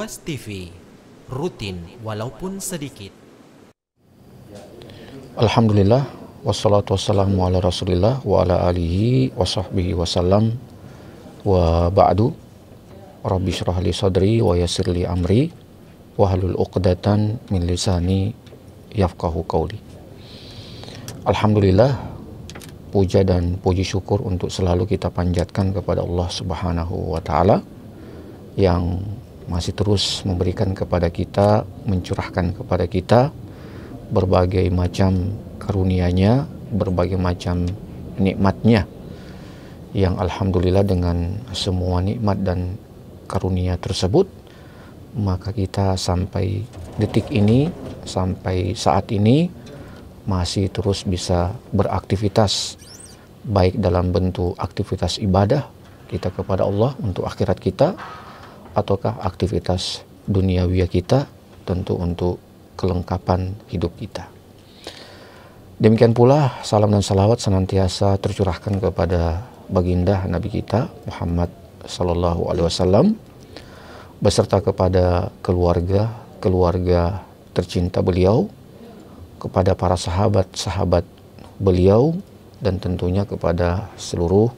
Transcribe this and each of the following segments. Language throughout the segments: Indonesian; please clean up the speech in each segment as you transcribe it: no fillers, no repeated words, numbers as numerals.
Ruas TV, rutin walaupun sedikit. Alhamdulillah, wassalatu wassalamu ala rasulillah wa ala alihi wa sahbihi wasallam, wa ba'du. Rabbi syrah li sadri wa yassir li amri wahlul uqdatan min lisani yafqahu qawli. Alhamdulillah, puja dan puji syukur untuk selalu kita panjatkan kepada Allah Subhanahu wa Ta'ala yang masih terus memberikan kepada kita, mencurahkan kepada kita berbagai macam karunia-Nya, berbagai macam nikmat-Nya, yang alhamdulillah dengan semua nikmat dan karunia tersebut, maka kita sampai detik ini, sampai saat ini masih terus bisa beraktivitas, baik dalam bentuk aktivitas ibadah kita kepada Allah untuk akhirat kita, ataukah aktivitas duniawiyah kita tentu untuk kelengkapan hidup kita. Demikian pula salam dan salawat senantiasa tercurahkan kepada baginda Nabi kita Muhammad sallallahu alaihi wasallam beserta kepada keluarga tercinta beliau, kepada para sahabat beliau, dan tentunya kepada seluruh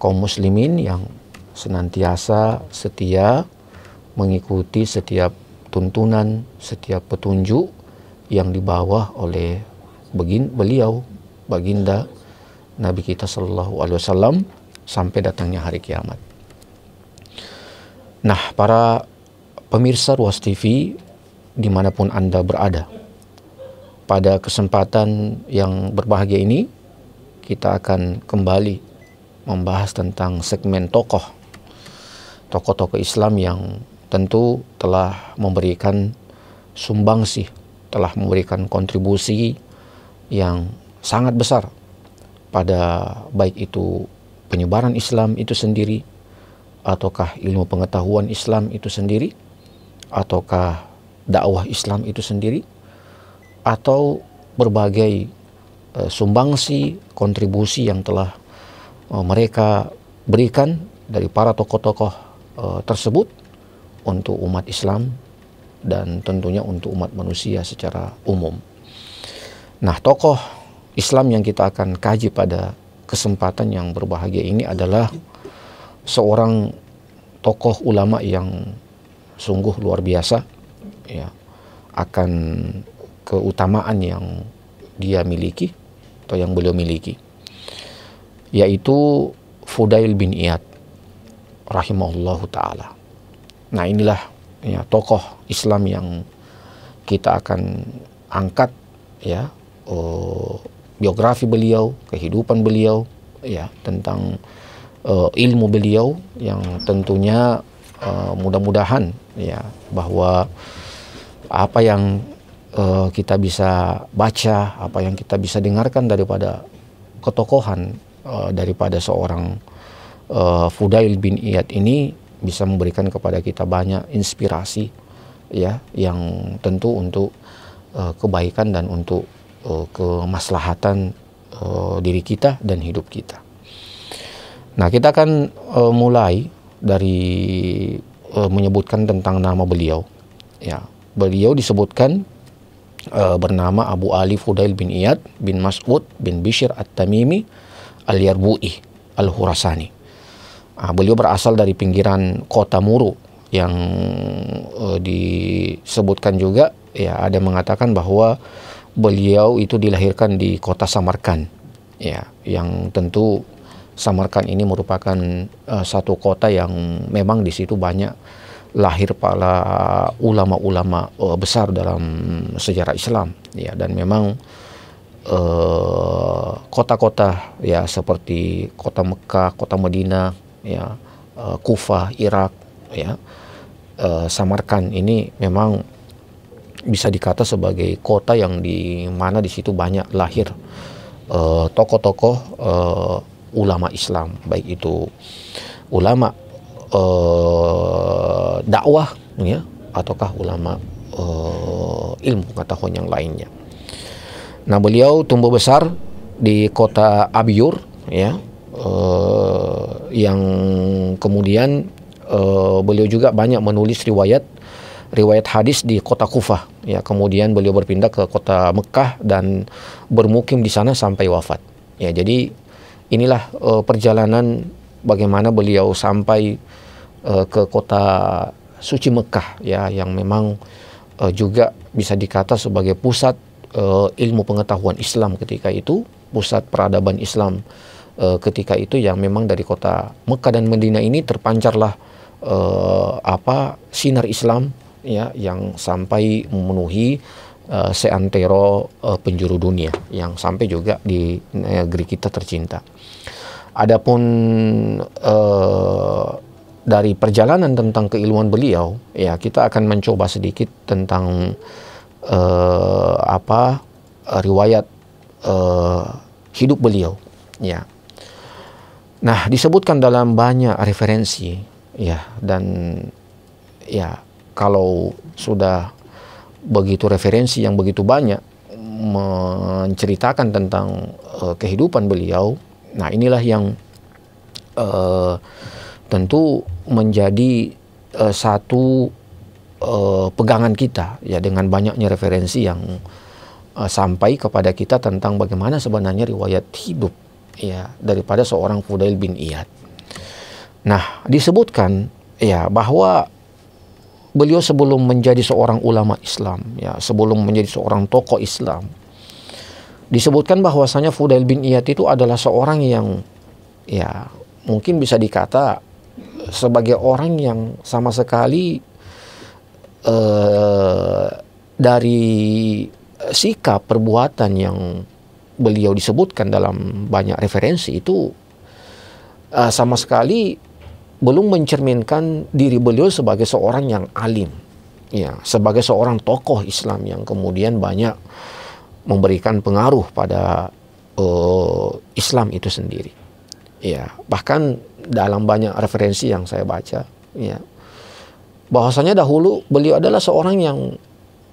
kaum muslimin yang senantiasa setia mengikuti setiap tuntunan, setiap petunjuk yang dibawa oleh baginda Nabi kita sallallahu alaihi wasallam sampai datangnya hari kiamat. Nah, para pemirsa Ruas TV dimanapun Anda berada, pada kesempatan yang berbahagia ini kita akan kembali membahas tentang segmen tokoh-tokoh Islam yang tentu telah memberikan sumbangsih, telah memberikan kontribusi yang sangat besar pada baik itu penyebaran Islam itu sendiri, ataukah ilmu pengetahuan Islam itu sendiri, ataukah dakwah Islam itu sendiri, atau berbagai sumbangsi, kontribusi yang telah mereka berikan dari para tokoh-tokoh tersebut untuk umat Islam dan tentunya untuk umat manusia secara umum. Nah, tokoh Islam yang kita akan kaji pada kesempatan yang berbahagia ini adalah seorang tokoh ulama yang sungguh luar biasa, ya, akan keutamaan yang dia miliki atau yang beliau miliki, yaitu Fudail bin Iyad rahimahullahu ta'ala. Nah, inilah ya tokoh Islam yang kita akan angkat, ya, biografi beliau, kehidupan beliau, ya, tentang ilmu beliau yang tentunya mudah-mudahan ya bahwa apa yang kita bisa baca, apa yang kita bisa dengarkan daripada ketokohan daripada seorang Fudail bin Iyad ini bisa memberikan kepada kita banyak inspirasi, ya, yang tentu untuk kebaikan dan untuk kemaslahatan diri kita dan hidup kita. Nah, kita akan mulai dari menyebutkan tentang nama beliau. Ya, beliau disebutkan bernama Abu Ali Fudail bin Iyad bin Mas'ud bin Bishr At-Tamimi Al-Yarbu'i Al-Khurasani. Beliau berasal dari pinggiran kota Muru yang disebutkan juga, ya, ada yang mengatakan bahwa beliau itu dilahirkan di kota Samarkand, ya, yang tentu Samarkand ini merupakan satu kota yang memang di situ banyak lahir para ulama-ulama besar dalam sejarah Islam, ya, dan memang kota-kota ya seperti kota Mekah, kota Madinah, ya, Kufah, Irak, ya, Samarkand ini memang bisa dikata sebagai kota yang di mana di situ banyak lahir tokoh-tokoh ulama Islam, baik itu ulama dakwah, ya, ataukah ulama ilmu pengetahuan yang lainnya. Nah, beliau tumbuh besar di kota Abyur, ya, yang kemudian beliau juga banyak menulis riwayat hadis di kota Kufah, ya. Kemudian beliau berpindah ke kota Mekah dan bermukim di sana sampai wafat, ya. Jadi inilah perjalanan bagaimana beliau sampai ke kota suci Mekah, ya, yang memang juga bisa dikata sebagai pusat ilmu pengetahuan Islam ketika itu, pusat peradaban Islam ketika itu, yang memang dari kota Mekah dan Madinah ini terpancarlah sinar Islam, ya, yang sampai memenuhi seantero penjuru dunia, yang sampai juga di negeri kita tercinta. Adapun dari perjalanan tentang keilmuan beliau, ya, kita akan mencoba sedikit tentang riwayat hidup beliau, ya. Nah, disebutkan dalam banyak referensi, ya, dan ya, kalau sudah begitu referensi yang begitu banyak menceritakan tentang kehidupan beliau, nah inilah yang tentu menjadi satu pegangan kita, ya, dengan banyaknya referensi yang sampai kepada kita tentang bagaimana sebenarnya riwayat hidup, ya, daripada seorang Fudail bin Iyad. Nah, disebutkan, ya, bahwa beliau sebelum menjadi seorang ulama Islam, ya, sebelum menjadi seorang tokoh Islam, disebutkan bahwasanya Fudail bin Iyad itu adalah seorang yang, ya, mungkin bisa dikata sebagai orang yang sama sekali dari sikap perbuatan yang beliau disebutkan dalam banyak referensi itu sama sekali belum mencerminkan diri beliau sebagai seorang yang alim, ya, sebagai seorang tokoh Islam yang kemudian banyak memberikan pengaruh pada Islam itu sendiri, ya. Bahkan dalam banyak referensi yang saya baca, ya, bahwasanya dahulu beliau adalah seorang yang,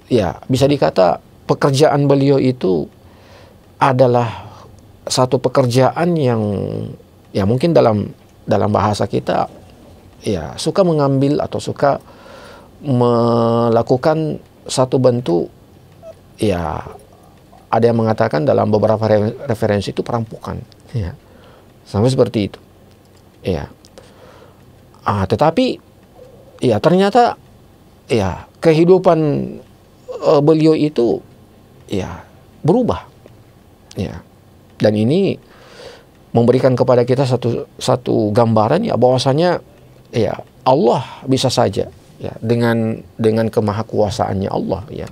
ya, bisa dikata pekerjaan beliau itu adalah satu pekerjaan yang, ya, mungkin dalam bahasa kita, ya, suka mengambil atau suka melakukan satu bentuk, ya, ada yang mengatakan dalam beberapa referensi itu perampokan, ya, sampai seperti itu, ya. Tetapi, ya, ternyata, ya, kehidupan beliau itu, ya, berubah, ya, dan ini memberikan kepada kita satu gambaran, ya, bahwasanya, ya, Allah bisa saja, ya, dengan kemahakuasaannya Allah, ya,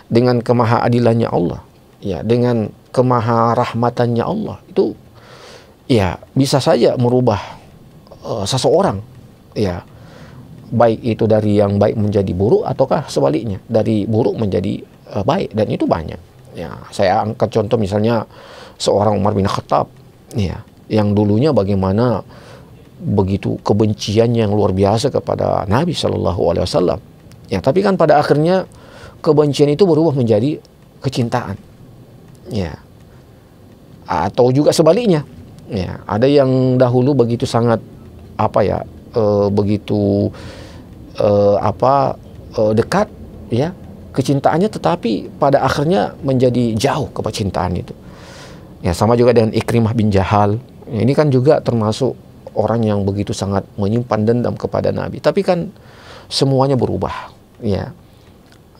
dengan kemahaadilannya Allah, ya, dengan kemaharahmatannya Allah itu, ya, bisa saja merubah seseorang, ya, baik itu dari yang baik menjadi buruk ataukah sebaliknya dari buruk menjadi baik, dan itu banyak, ya. Saya angkat contoh misalnya seorang Umar bin Khattab, ya, yang dulunya bagaimana begitu kebencian yang luar biasa kepada Nabi Shallallahu Alaihi Wasallam, ya, tapi kan pada akhirnya kebencian itu berubah menjadi kecintaan, ya, atau juga sebaliknya, ya, ada yang dahulu begitu sangat begitu dekat, ya, kecintaannya, tetapi pada akhirnya menjadi jauh kecintaan itu, ya. Sama juga dengan Ikrimah bin Jahal, ya, ini kan juga termasuk orang yang begitu sangat menyimpan dendam kepada Nabi, tapi kan semuanya berubah, ya,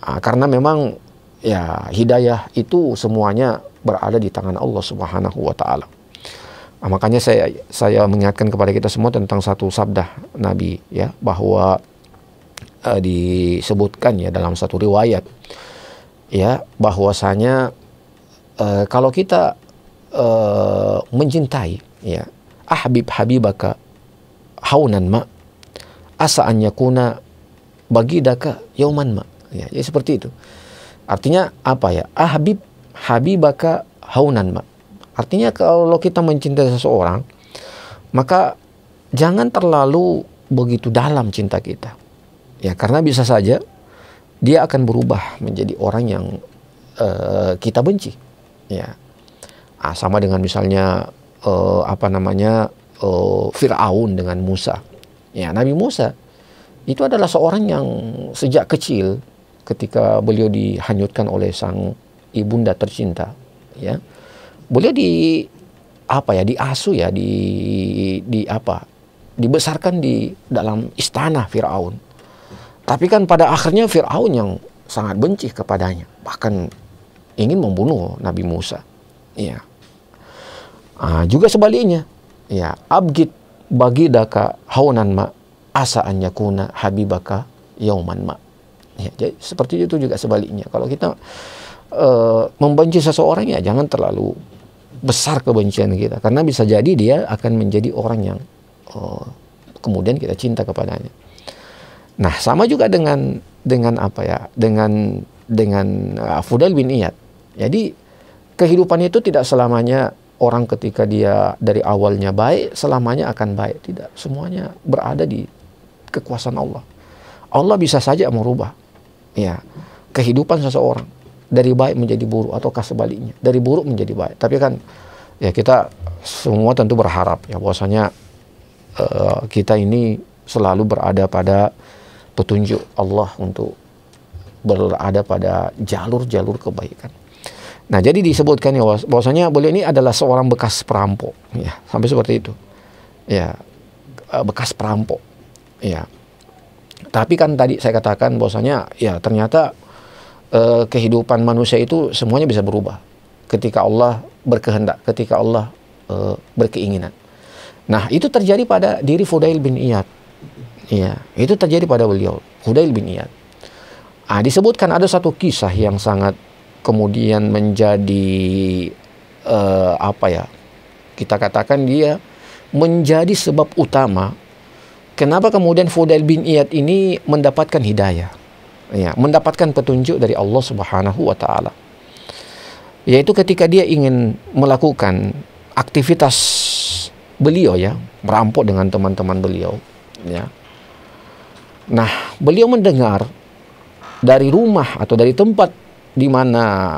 karena memang, ya, hidayah itu semuanya berada di tangan Allah Subhanahu wa Ta'ala. Makanya saya mengingatkan kepada kita semua tentang satu sabda Nabi, ya, bahwa disebutkan, ya, dalam satu riwayat, ya, bahwasanya kalau kita mencintai, ya, ahbib habibaka haunan ma asa an yakuna bagidaka yauman ma, ya, jadi seperti itu. Artinya apa, ya, ahbib habibaka haunan ma, artinya kalau kita mencintai seseorang, maka jangan terlalu begitu dalam cinta kita, ya, karena bisa saja dia akan berubah menjadi orang yang kita benci, ya. Sama dengan misalnya Fir'aun dengan Musa, Ya, Nabi Musa itu adalah seorang yang sejak kecil ketika beliau dihanyutkan oleh sang ibunda tercinta, ya. Beliau diasuh ya, dibesarkan di dalam istana Firaun. Tapi kan pada akhirnya Firaun yang sangat benci kepadanya, bahkan ingin membunuh Nabi Musa. Ya. Juga sebaliknya, ya, abgid bagidaka haunan ma asa an yakuna habibaka yauman ma. Ya, jadi seperti itu juga sebaliknya. Kalau kita membenci seseorang, ya jangan terlalu besar kebencian kita, karena bisa jadi dia akan menjadi orang yang kemudian kita cinta kepadanya. Nah, sama juga dengan Fudail bin Iyad. Jadi kehidupan itu tidak selamanya orang ketika dia dari awalnya baik selamanya akan baik. Tidak, semuanya berada di kekuasaan Allah. Allah bisa saja merubah, ya, kehidupan seseorang dari baik menjadi buruk, ataukah sebaliknya dari buruk menjadi baik. Tapi kan ya kita semua tentu berharap ya bahwasanya kita ini selalu berada pada petunjuk Allah untuk berada pada jalur-jalur kebaikan. Nah, jadi disebutkan ya bahwasanya beliau ini adalah seorang bekas perampok, ya, sampai seperti itu, ya, bekas perampok, ya. Tapi kan tadi saya katakan bahwasanya ya ternyata kehidupan manusia itu semuanya bisa berubah ketika Allah berkehendak, ketika Allah berkeinginan. Nah, itu terjadi pada diri Fudail bin Iyad. Ya, itu terjadi pada beliau, Fudail bin Iyad. Disebutkan ada satu kisah yang sangat kemudian menjadi kita katakan dia menjadi sebab utama kenapa kemudian Fudail bin Iyad ini mendapatkan hidayah, ya, mendapatkan petunjuk dari Allah Subhanahu wa taala. Yaitu ketika dia ingin melakukan aktivitas beliau, ya, merampok dengan teman-teman beliau, ya. Nah, beliau mendengar dari rumah atau dari tempat di mana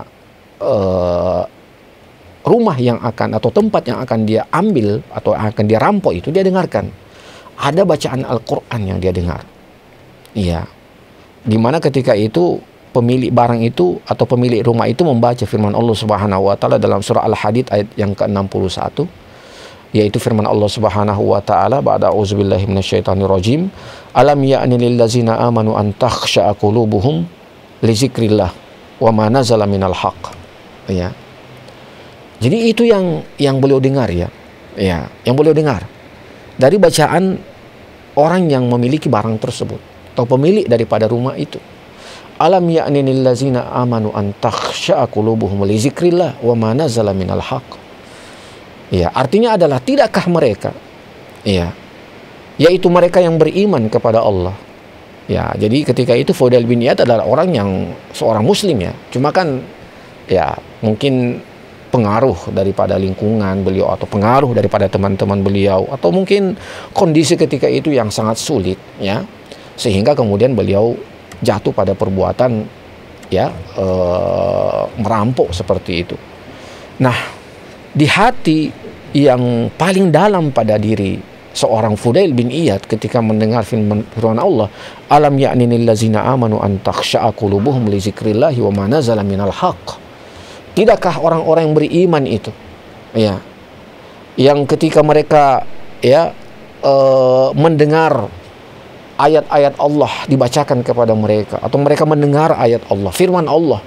rumah yang akan atau tempat yang akan dia ambil atau akan dia rampok itu, dia dengarkan ada bacaan Al-Quran yang dia dengar. Iya. Dimana ketika itu pemilik barang itu atau pemilik rumah itu membaca firman Allah Subhanahu wa taala dalam surah Al-Hadid ayat yang ke-61, yaitu firman Allah Subhanahu wa taala, ba'da auzubillahi minasyaitonir rajim, alam ya'ni lil ladzina amanu an takhsha'a qulubuhum li zikrillah wa ma nazala minal haqq. Ya. Jadi itu yang beliau dengar, ya. Ya, yang beliau dengar dari bacaan orang yang memiliki barang tersebut atau pemilik daripada rumah itu. Alam ya'ni lil ladzina amanu an takhsha'a qulubuhum li zikrillah wa ma nazala minal haqq. Ya, artinya adalah tidakkah mereka, ya, yaitu mereka yang beriman kepada Allah. Ya, jadi ketika itu Fudail bin Iyad adalah orang yang seorang muslim, ya. Cuma kan ya mungkin pengaruh daripada lingkungan beliau atau pengaruh daripada teman-teman beliau atau mungkin kondisi ketika itu yang sangat sulit, ya, sehingga kemudian beliau jatuh pada perbuatan, ya, merampok seperti itu. Nah, di hati yang paling dalam pada diri seorang Fudail bin Iyad ketika mendengar firman Allah, alam ya'ni lil ladzina amanu an takhsha'a qulubuhum li zikrillahi wa ma nazala minal haqq. Tidakkah orang-orang yang beriman itu, ya, yang ketika mereka, ya, mendengar ayat-ayat Allah dibacakan kepada mereka atau mereka mendengar ayat Allah, firman Allah,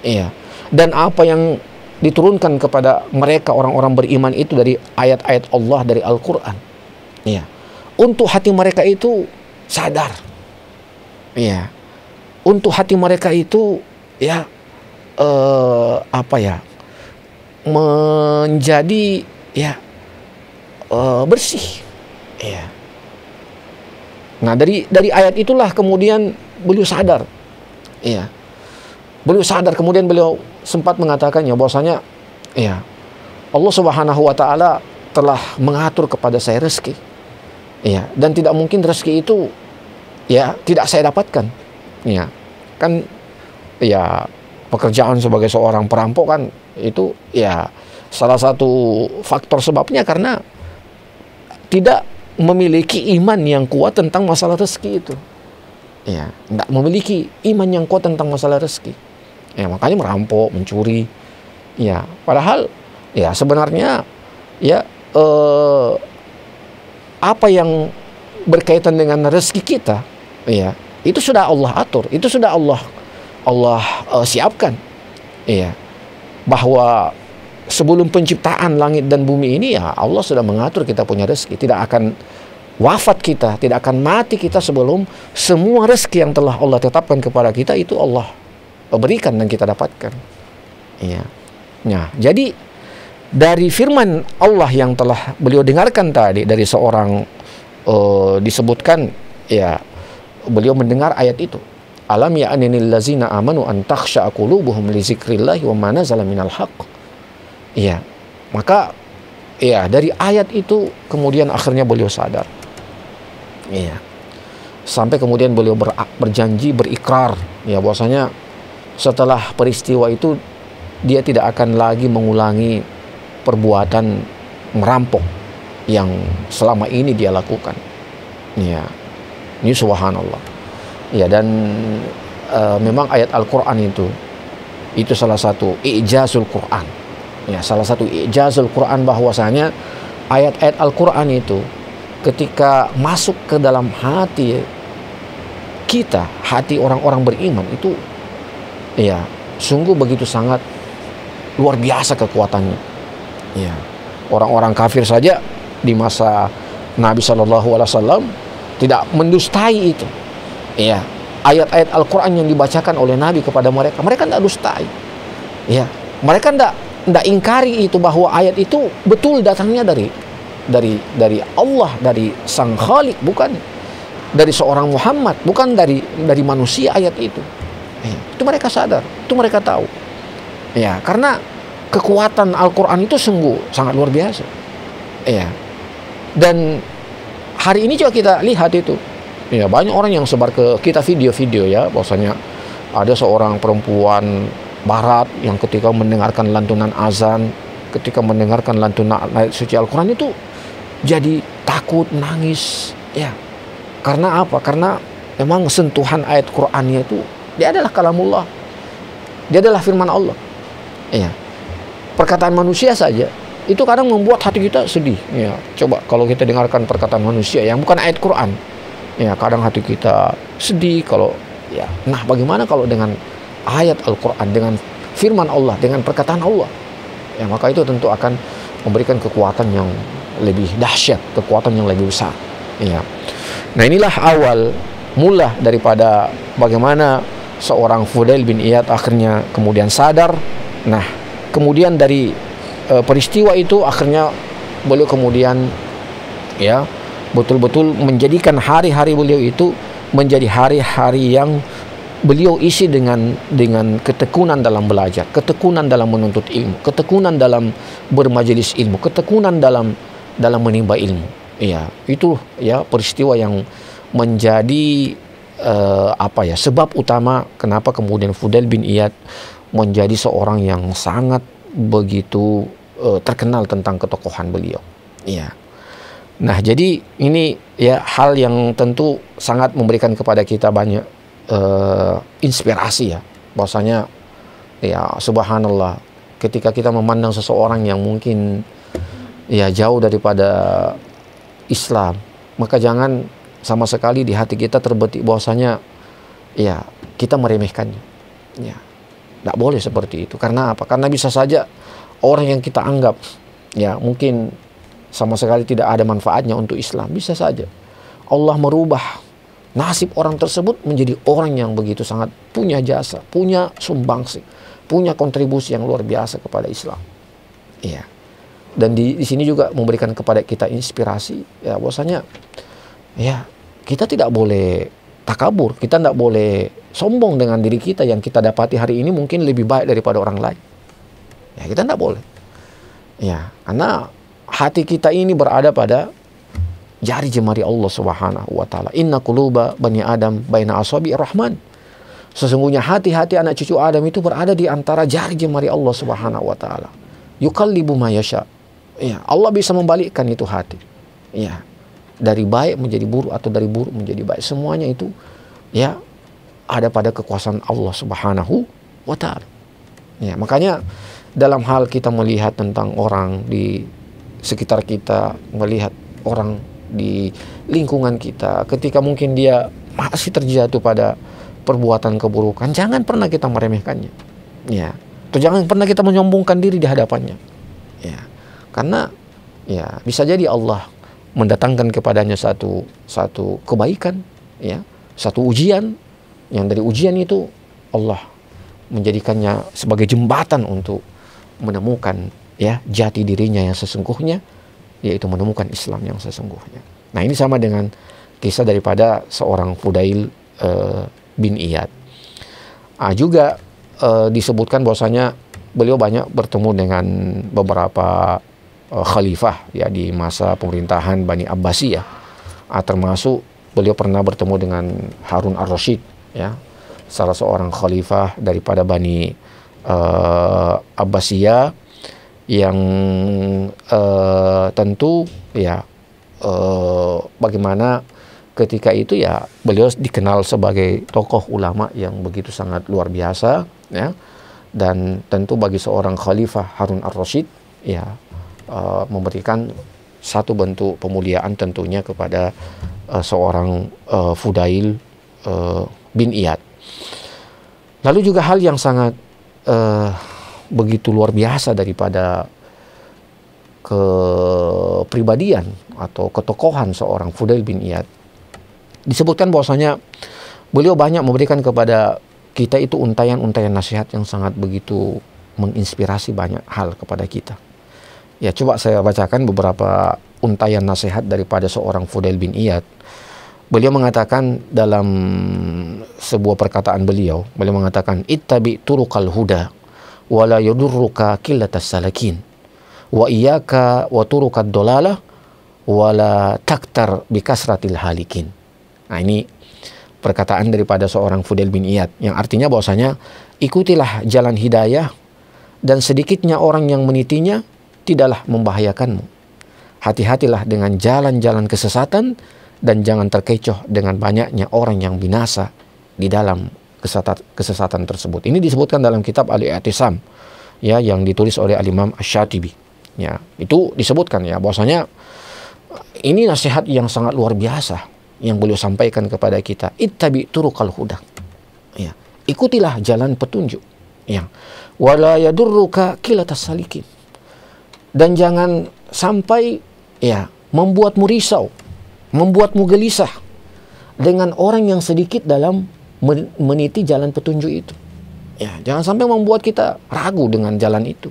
ya, dan apa yang diturunkan kepada mereka orang-orang beriman itu dari ayat-ayat Allah dari Al-Quran, ya, untuk hati mereka itu sadar, ya, untuk hati mereka itu, ya, menjadi, ya, bersih, ya. Nah, dari ayat itulah kemudian beliau sadar, ya, beliau sadar, kemudian beliau sempat mengatakannya bahwasanya, ya, Allah Subhanahu wa taala telah mengatur kepada saya rezeki, ya, dan tidak mungkin rezeki itu, ya, tidak saya dapatkan, ya. Kan, ya, pekerjaan sebagai seorang perampok kan itu, ya, salah satu faktor sebabnya karena tidak memiliki iman yang kuat tentang masalah rezeki itu. Ya, tidak memiliki iman yang kuat tentang masalah rezeki. Ya, makanya merampok, mencuri. Ya, padahal ya sebenarnya ya apa yang berkaitan dengan rezeki kita, ya itu sudah Allah atur, itu sudah Allah siapkan. Ya, bahwa sebelum penciptaan langit dan bumi ini ya Allah sudah mengatur kita punya rezeki, tidak akan wafat kita, tidak akan mati kita sebelum semua rezeki yang telah Allah tetapkan kepada kita itu Allah berikan dan kita dapatkan. Ya. Nah, jadi dari firman Allah yang telah beliau dengarkan tadi dari seorang disebutkan, ya beliau mendengar ayat itu. Alam ya'ninil lazina amanu an takhsha'a qulubuhum li zikrillahi wa ma nazala minal haqq. Ya. Maka ya dari ayat itu kemudian akhirnya beliau sadar. Iya. Sampai kemudian beliau berjanji, berikrar, ya bahwasanya setelah peristiwa itu dia tidak akan lagi mengulangi perbuatan merampok yang selama ini dia lakukan. Ya. Ini subhanallah. Ya, dan memang ayat Al-Qur'an itu salah satu i'jazul Qur'an. Ya, salah satu i'jazul Qur'an bahwasanya ayat-ayat Al-Qur'an itu ketika masuk ke dalam hati kita, hati orang-orang beriman itu ya sungguh begitu sangat luar biasa kekuatannya. Ya, orang-orang kafir saja di masa Nabi SAW tidak mendustai itu. Ya, ayat-ayat Al-Quran yang dibacakan oleh Nabi kepada mereka, mereka tidak dustai. Ya, mereka tidak ingkari itu bahwa ayat itu betul datangnya dari Allah, dari Sang Khalik, bukan dari seorang Muhammad, bukan dari manusia ayat itu. Itu mereka sadar, itu mereka tahu. Ya, karena kekuatan Al-Qur'an itu sungguh sangat luar biasa. Ya. Dan hari ini juga kita lihat itu. Ya, banyak orang yang sebar ke kita video-video ya, bahwasanya ada seorang perempuan barat yang ketika mendengarkan lantunan azan, ketika mendengarkan lantunan ayat suci Al-Qur'an itu jadi takut, nangis, ya. Karena apa? Karena memang sentuhan ayat Qur'annya itu dia adalah kalamullah. Dia adalah firman Allah. Ya. Perkataan manusia saja itu kadang membuat hati kita sedih. Ya, coba kalau kita dengarkan perkataan manusia yang bukan ayat Qur'an, ya kadang hati kita sedih kalau ya. Nah, bagaimana kalau dengan ayat Al-Qur'an, dengan firman Allah, dengan perkataan Allah? Ya, maka itu tentu akan memberikan kekuatan yang lebih dahsyat, kekuatan yang lebih besar. Ya. Nah, inilah awal mula daripada bagaimana seorang Fudail bin Iyad akhirnya kemudian sadar. Nah, kemudian dari peristiwa itu akhirnya beliau kemudian ya betul-betul menjadikan hari-hari beliau itu menjadi hari-hari yang beliau isi dengan ketekunan dalam belajar, ketekunan dalam menuntut ilmu, ketekunan dalam bermajelis ilmu, ketekunan dalam menimba ilmu. Ya, itu ya peristiwa yang menjadi sebab utama kenapa kemudian Fudail bin Iyad menjadi seorang yang sangat begitu terkenal tentang ketokohan beliau. Ya. Nah, jadi ini ya hal yang tentu sangat memberikan kepada kita banyak inspirasi ya. Bahwasanya ya subhanallah, ketika kita memandang seseorang yang mungkin ya jauh daripada Islam, maka jangan sama sekali di hati kita terbetik bahwasanya ya kita meremehkannya. Ya. Tidak boleh seperti itu. Karena apa? Karena bisa saja orang yang kita anggap ya mungkin sama sekali tidak ada manfaatnya untuk Islam, bisa saja Allah merubah nasib orang tersebut menjadi orang yang begitu sangat punya jasa, punya sumbangsi, punya kontribusi yang luar biasa kepada Islam. Iya. Dan di sini juga memberikan kepada kita inspirasi ya bahwasanya ya kita tidak boleh takabur, kita tidak boleh sombong dengan diri kita yang kita dapati hari ini mungkin lebih baik daripada orang lain. Ya, kita tidak boleh. Ya, karena hati kita ini berada pada jari jemari Allah Subhanahu wa taala. Inna quluba bani Adam baina asabi rahman. Sesungguhnya hati-hati anak cucu Adam itu berada di antara jari jemari Allah Subhanahu wa taala. Yuqallibu ma yasha. Ya, Allah bisa membalikkan itu hati. Ya. dari baik menjadi buruk atau dari buruk menjadi baik, semuanya itu ya ada pada kekuasaan Allah Subhanahu wa Ta'ala. Ya, makanya dalam hal kita melihat tentang orang di sekitar kita, melihat orang di lingkungan kita, ketika mungkin dia masih terjatuh pada perbuatan keburukan, jangan pernah kita meremehkannya. Ya, atau jangan pernah kita menyombongkan diri di hadapannya. Ya, karena ya bisa jadi Allah mendatangkan kepadanya satu kebaikan, ya, satu ujian, yang dari ujian itu Allah menjadikannya sebagai jembatan untuk menemukan ya jati dirinya yang sesungguhnya, yaitu menemukan Islam yang sesungguhnya. Nah, ini sama dengan kisah daripada seorang Fudail bin Iyad. Juga disebutkan bahwasanya beliau banyak bertemu dengan beberapa khalifah ya di masa pemerintahan Bani Abbasiyah. Termasuk beliau pernah bertemu dengan Harun ar-Rasyid, ya, salah seorang khalifah daripada Bani Abbasiyah yang tentu ya bagaimana ketika itu ya beliau dikenal sebagai tokoh ulama yang begitu sangat luar biasa, ya, dan tentu bagi seorang khalifah Harun ar-Rasyid ya memberikan satu bentuk pemuliaan tentunya kepada seorang Fudail bin Iyad. Lalu juga hal yang sangat begitu luar biasa daripada kepribadian atau ketokohan seorang Fudail bin Iyad, disebutkan bahwasanya beliau banyak memberikan kepada kita itu untayan-untayan nasihat yang sangat begitu menginspirasi banyak hal kepada kita. Ya, coba saya bacakan beberapa untayan nasihat daripada seorang Fudail bin Iyad. Beliau mengatakan dalam sebuah perkataan beliau mengatakan, ittabi turuqal huda wa la yadurruka qillatas salakin wa iyyaka wa turuqad dolalah wa la taktar bi kasratil halikin. Nah, ini perkataan daripada seorang Fudail bin Iyad yang artinya bahwasanya ikutilah jalan hidayah dan sedikitnya orang yang menitinya tidaklah membahayakanmu. Hati-hatilah dengan jalan-jalan kesesatan dan jangan terkecoh dengan banyaknya orang yang binasa di dalam kesesatan tersebut. Ini disebutkan dalam kitab Al-I'tisam, ya, yang ditulis oleh Al-Imam Asy-Syatibi. Ya, itu disebutkan ya bahwasanya ini nasihat yang sangat luar biasa yang beliau sampaikan kepada kita. Ittabi turuqal huda. Ya, ikutilah jalan petunjuk. Ya. Wala yadurruka qillatas salikin. Dan jangan sampai ya membuatmu risau, membuatmu gelisah dengan orang yang sedikit dalam meniti jalan petunjuk itu. Ya, jangan sampai membuat kita ragu dengan jalan itu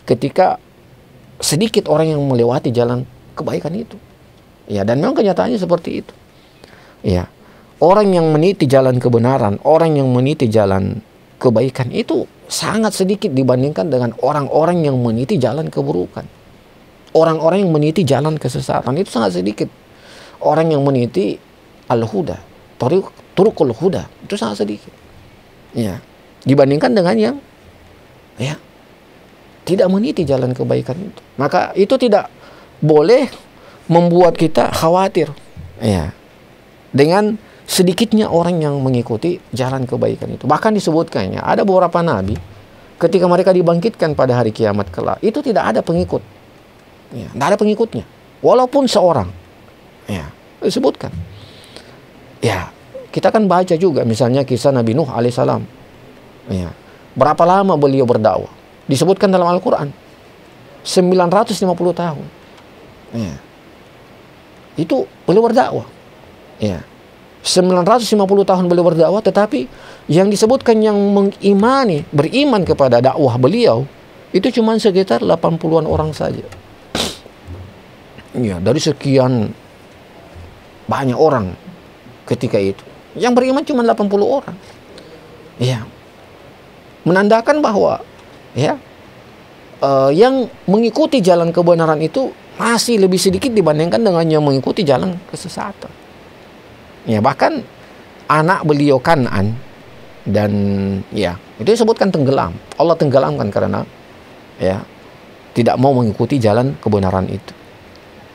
ketika sedikit orang yang melewati jalan kebaikan itu. Ya, dan memang kenyataannya seperti itu. Ya, orang yang meniti jalan kebenaran, orang yang meniti jalan kebaikan itu sangat sedikit dibandingkan dengan orang-orang yang meniti jalan keburukan. Orang-orang yang meniti jalan kesesatan itu sangat sedikit. Orang yang meniti al-huda, turuqul huda, itu sangat sedikit. Ya, dibandingkan dengan yang ya tidak meniti jalan kebaikan itu. Maka itu tidak boleh membuat kita khawatir. Ya. Dengan sedikitnya orang yang mengikuti jalan kebaikan itu. Bahkan disebutkannya ada beberapa nabi ketika mereka dibangkitkan pada hari kiamat kelak, itu tidak ada pengikut. Ya, tidak ada pengikutnya. Walaupun seorang. Ya, disebutkan. Ya, kita kan baca juga misalnya kisah Nabi Nuh alaihissalam. Ya, berapa lama beliau berdakwah? Disebutkan dalam Al-Quran 950 tahun. Ya. Itu beliau berdakwah. Ya. 950 tahun beliau berdakwah, tetapi yang disebutkan yang beriman kepada dakwah beliau itu cuma sekitar 80-an orang saja. Ya, dari sekian banyak orang ketika itu, yang beriman cuma 80 orang. Ya. Menandakan bahwa ya yang mengikuti jalan kebenaran itu masih lebih sedikit dibandingkan dengan yang mengikuti jalan kesesatan. Ya, bahkan anak beliau Kan'an dan ya itu disebutkan tenggelam. Allah tenggelamkan karena ya tidak mau mengikuti jalan kebenaran itu.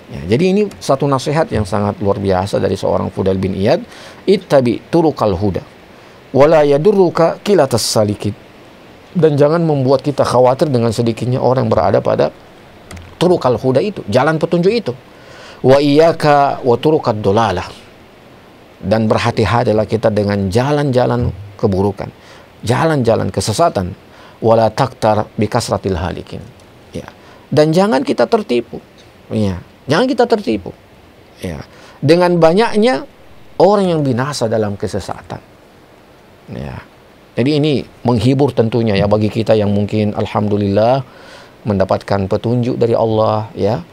Ya, jadi ini satu nasihat yang sangat luar biasa dari seorang Fudail bin Iyad. Ittabi turukal huda wala yadurruka kilatas salikin. Dan jangan membuat kita khawatir dengan sedikitnya orang yang berada pada turukal huda itu, jalan petunjuk itu. Wa iyyaka wa turukad dolalah. Dan berhati-hatilah kita dengan jalan-jalan keburukan, jalan-jalan kesesatan. Wala taktar bikasratil halikin. Ya. Dan jangan kita tertipu. Ya. Jangan kita tertipu. Ya. Dengan banyaknya orang yang binasa dalam kesesatan. Ya. Jadi ini menghibur tentunya ya bagi kita yang mungkin alhamdulillah mendapatkan petunjuk dari Allah, ya,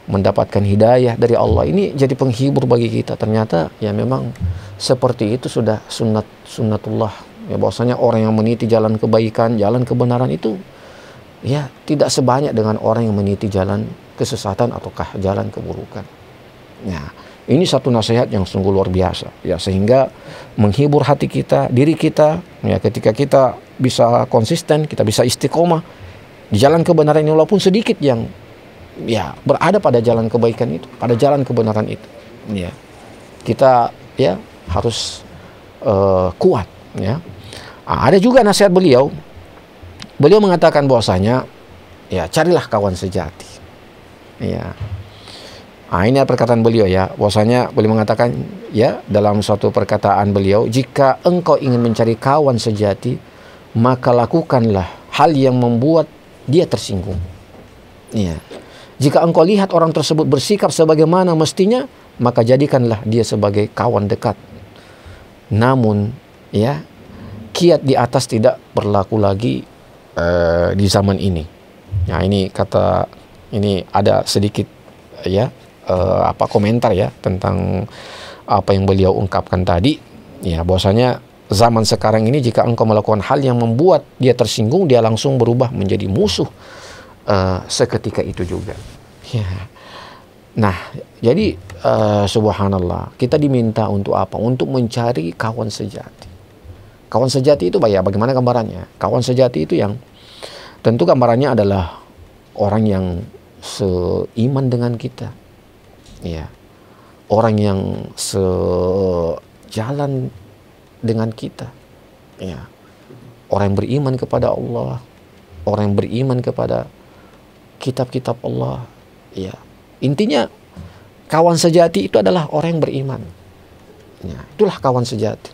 mendapatkan hidayah dari Allah. Ini jadi penghibur bagi kita. Ternyata ya memang seperti itu sudah sunnatullah. Ya, bahwasanya orang yang meniti jalan kebaikan, jalan kebenaran itu ya tidak sebanyak dengan orang yang meniti jalan kesesatan ataukah jalan keburukan. Ya, ini satu nasihat yang sungguh luar biasa ya, sehingga menghibur hati kita, diri kita ya, ketika kita bisa konsisten, kita bisa istiqomah di jalan kebenaran ini walaupun sedikit yang ya berada pada jalan kebaikan itu, pada jalan kebenaran itu. Ya. Kita ya harus kuat ya. Ada juga nasihat beliau. Beliau mengatakan bahwasanya ya carilah kawan sejati. Ya. Ini perkataan beliau ya, bahwasanya beliau mengatakan ya dalam suatu perkataan beliau, jika engkau ingin mencari kawan sejati, maka lakukanlah hal yang membuat dia tersinggung. Ya. Jika engkau lihat orang tersebut bersikap sebagaimana mestinya, maka jadikanlah dia sebagai kawan dekat. Namun ya, kiat di atas tidak berlaku lagi di zaman ini. Nah, ini ada sedikit ya komentar ya tentang apa yang beliau ungkapkan tadi. Ya, bahwasanya zaman sekarang ini jika engkau melakukan hal yang membuat dia tersinggung, dia langsung berubah menjadi musuh seketika itu juga. Ya. Nah, jadi subhanallah, kita diminta untuk apa? Untuk mencari kawan sejati. Kawan sejati itu bagaimana gambarannya? Kawan sejati itu yang tentu gambarannya adalah orang yang seiman dengan kita. Ya. Orang yang sejalan dengan kita. Ya. Orang yang beriman kepada Allah, orang yang beriman kepada kitab-kitab Allah. Ya. Intinya kawan sejati itu adalah orang yang beriman. Ya, itulah kawan sejati.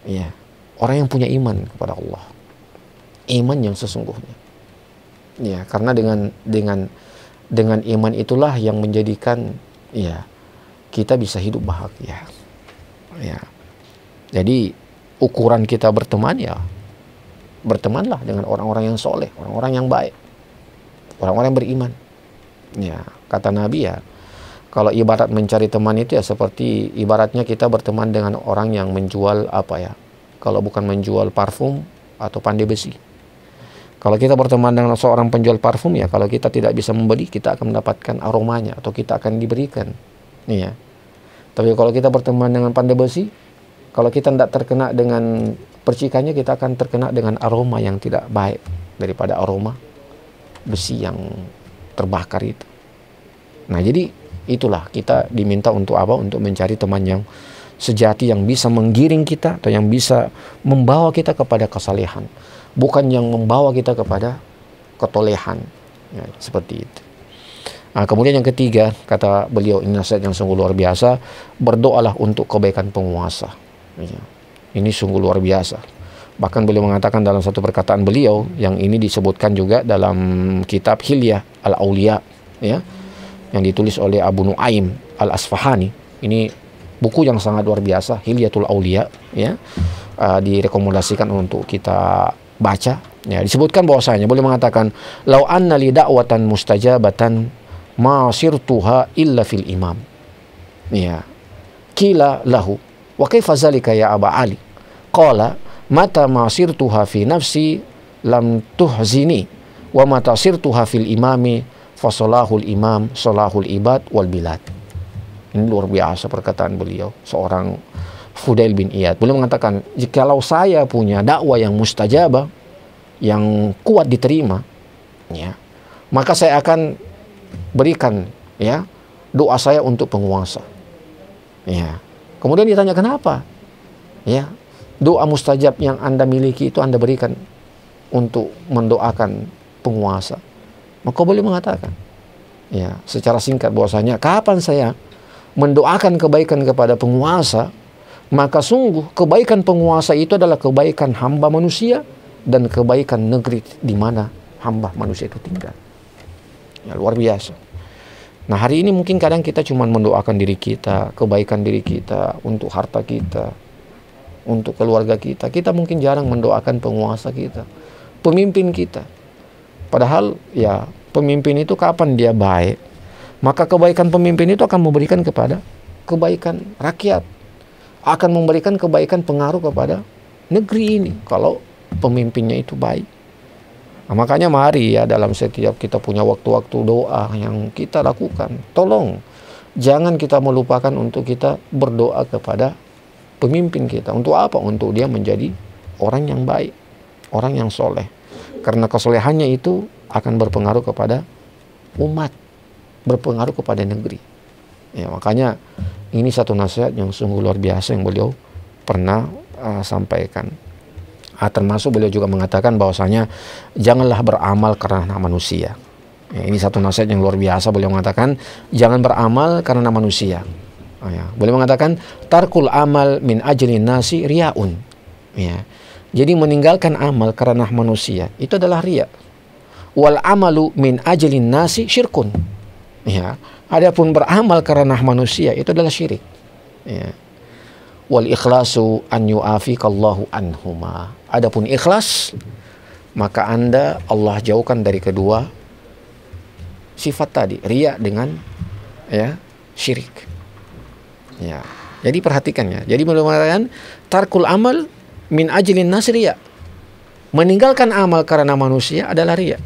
Ya, orang yang punya iman kepada Allah. Iman yang sesungguhnya. Ya, karena dengan iman itulah yang menjadikan ya kita bisa hidup bahagia. Ya. Jadi ukuran kita berteman ya bertemanlah dengan orang-orang yang soleh, orang-orang yang baik, orang-orang yang beriman. Ya, kata Nabi ya, kalau ibarat mencari teman itu ya seperti ibaratnya kita berteman dengan orang yang menjual apa ya, kalau bukan menjual parfum atau pandai besi. Kalau kita berteman dengan seorang penjual parfum ya, kalau kita tidak bisa membeli, kita akan mendapatkan aromanya atau kita akan diberikan. Nih ya. Tapi kalau kita berteman dengan pandai besi, kalau kita tidak terkena dengan percikannya, kita akan terkena dengan aroma yang tidak baik daripada aroma besi yang terbakar itu. Nah, jadi itulah kita diminta untuk apa? Untuk mencari teman yang sejati, yang bisa menggiring kita atau yang bisa membawa kita kepada kesalehan, bukan yang membawa kita kepada ketolehan. Ya, seperti itu. Nah, kemudian yang ketiga, kata beliau, ini nasihat yang sungguh luar biasa, berdoalah untuk kebaikan penguasa. Ya, ini sungguh luar biasa. Bahkan beliau mengatakan dalam satu perkataan beliau, yang ini disebutkan juga dalam kitab Hilyah Al-Auliya, ya, yang ditulis oleh Abu Nuaim Al-Asfahani. Ini buku yang sangat luar biasa, Hilyatul Auliya, ya, direkomendasikan untuk kita baca. Ya, disebutkan bahwasanya beliau mengatakan, lau anna li da'watan mustajabatan ma sirtuha illa fil imam. Ya. Qila lahu wa kaifa zalika ya Aba Ali? Qala mata ma sirtuha fi nafsi lam tuhzini wa mata sirtuha fil imami fasolahul imam solahul ibad wal bilad. Ini luar biasa perkataan beliau, seorang Fudail bin Iyad. Beliau mengatakan, jikalau saya punya dakwah yang mustajabah, yang kuat diterima, ya, maka saya akan berikan ya doa saya untuk penguasa. Ya. Kemudian ditanya kenapa? Ya, doa mustajab yang Anda miliki itu Anda berikan untuk mendoakan penguasa. Maka boleh mengatakan, ya, secara singkat bahwasanya kapan saya mendoakan kebaikan kepada penguasa, maka sungguh kebaikan penguasa itu adalah kebaikan hamba manusia dan kebaikan negeri di mana hamba manusia itu tinggal. Ya, luar biasa. Nah, hari ini mungkin kadang kita cuma mendoakan diri kita, kebaikan diri kita, untuk harta kita, untuk keluarga kita. Kita mungkin jarang mendoakan penguasa kita, pemimpin kita. Padahal ya, pemimpin itu kapan dia baik, maka kebaikan pemimpin itu akan memberikan kepada kebaikan rakyat, akan memberikan kebaikan pengaruh kepada negeri ini kalau pemimpinnya itu baik. Nah, makanya mari ya, dalam setiap kita punya waktu-waktu doa yang kita lakukan, tolong jangan kita melupakan untuk kita berdoa kepada pemimpin kita. Untuk apa? Untuk dia menjadi orang yang baik, orang yang soleh. Karena kesolehannya itu akan berpengaruh kepada umat, berpengaruh kepada negeri. Ya, makanya ini satu nasihat yang sungguh luar biasa yang beliau pernah sampaikan. Termasuk beliau juga mengatakan bahwasanya janganlah beramal karena manusia. Ya, ini satu nasihat yang luar biasa. Beliau mengatakan jangan beramal karena manusia. Ya, beliau mengatakan tarkul amal min ajlin nasi riaun. Ya, jadi meninggalkan amal karena manusia itu adalah ria. Wal amalu min ajlin nasi syirkun. Ya, adapun beramal karena manusia itu adalah syirik. Ya. Wal ikhlasu an yu'afikallahu anhuma. Adapun ikhlas, maka Allah jauhkan dari kedua sifat tadi, riya dengan ya syirik. Ya. Jadi perhatikan ya. Jadi beliau mengatakan tarkul amal min ajlin nas riya. Meninggalkan amal karena manusia adalah riya.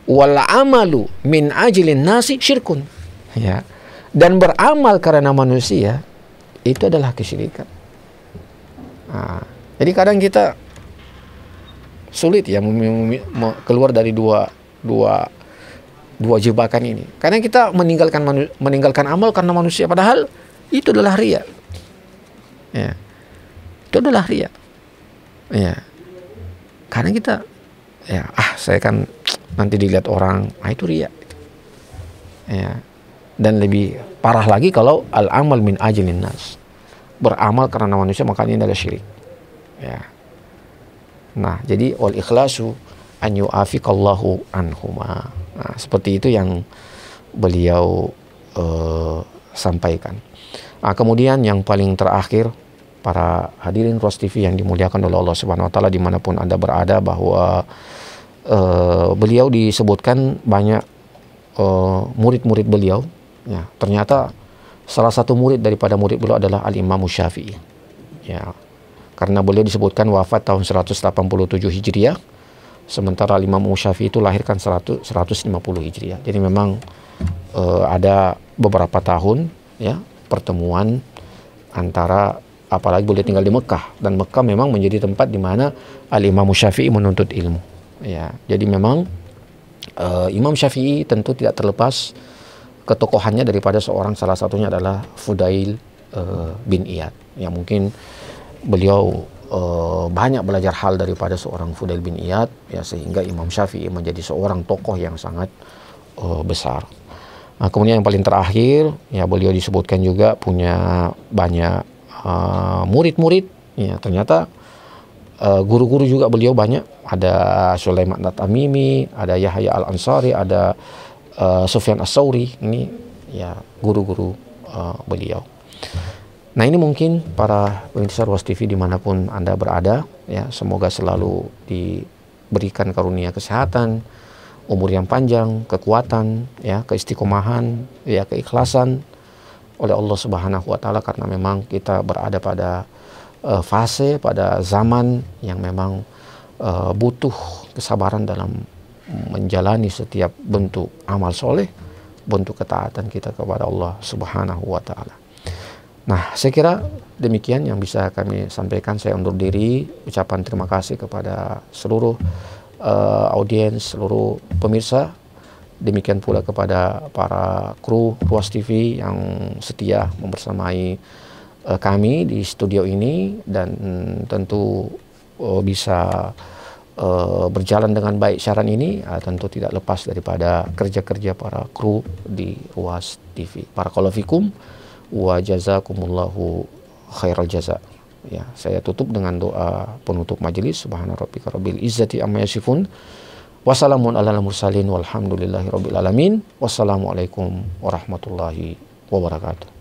Wal amalu min ajlin nasi syirkun. Ya. Dan beramal karena manusia itu adalah kesyirikan. Nah, jadi kadang kita sulit ya keluar dari dua jebakan ini. Kadang kita meninggalkan amal karena manusia, padahal itu adalah riya. Ya. Itu adalah riya. Ya. Karena kita ya, saya kan nanti dilihat orang, itu riya. Ya. Dan lebih parah lagi kalau al-amal min ajlin nas, beramal karena manusia, makanya ini adalah syirik. Ya. Nah, jadi wal ikhlasu an yu'afikallahu anhuma. Nah, seperti itu yang beliau sampaikan. Nah, kemudian yang paling terakhir, para hadirin Ruas TV yang dimuliakan oleh Allah Subhanahu wa taala dimanapun Anda berada, bahwa beliau disebutkan banyak murid-murid beliau. Ya, ternyata salah satu murid daripada murid beliau adalah Al-Imam Syafi'i. Ya, karena beliau disebutkan wafat tahun 187 Hijriah, sementara Imam Syafi'i itu lahirkan 150 Hijriah. Jadi memang ada beberapa tahun ya pertemuan antara, apalagi beliau tinggal di Mekah, dan Mekah memang menjadi tempat di mana Al-Imam Syafi'i menuntut ilmu. Ya, jadi memang Imam Syafi'i tentu tidak terlepas ketokohannya daripada salah satunya adalah Fudail bin Iyad, yang mungkin beliau banyak belajar hal daripada seorang Fudail bin Iyad, ya, sehingga Imam Syafi'i menjadi seorang tokoh yang sangat besar. Nah, kemudian yang paling terakhir, ya, beliau disebutkan juga punya banyak murid-murid. Ya, ternyata guru-guru juga beliau banyak. Ada Sulaiman At-Tamimi, ada Yahya Al-Ansari, ada Sufyan As-Sauri. Ini ya guru-guru beliau. Nah, ini mungkin para pemirsa Ruas TV dimanapun Anda berada, ya, semoga selalu diberikan karunia kesehatan, umur yang panjang, kekuatan, ya, keistiqomahan, ya, keikhlasan oleh Allah Subhanahu wa taala, karena memang kita berada pada fase, pada zaman yang memang butuh kesabaran dalam menjalani setiap bentuk amal soleh, bentuk ketaatan kita kepada Allah Subhanahu wa taala. Nah, saya kira demikian yang bisa kami sampaikan. Saya undur diri, ucapan terima kasih kepada seluruh audiens, seluruh pemirsa Demikian pula kepada para kru Ruas TV yang setia membersamai kami di studio ini, dan tentu bisa berjalan dengan baik siaran ini tentu tidak lepas daripada kerja-kerja para kru di Ruas TV. Barakallahu fikum wa jazakumullahu khairal jaza. Ya, saya tutup dengan doa penutup majelis. Subhana rabbika rabbil izzati amma yasifun. Wassalamun ala mursalin walhamdulillahi rabbil alamin. Wassalamualaikum warahmatullahi wabarakatuh.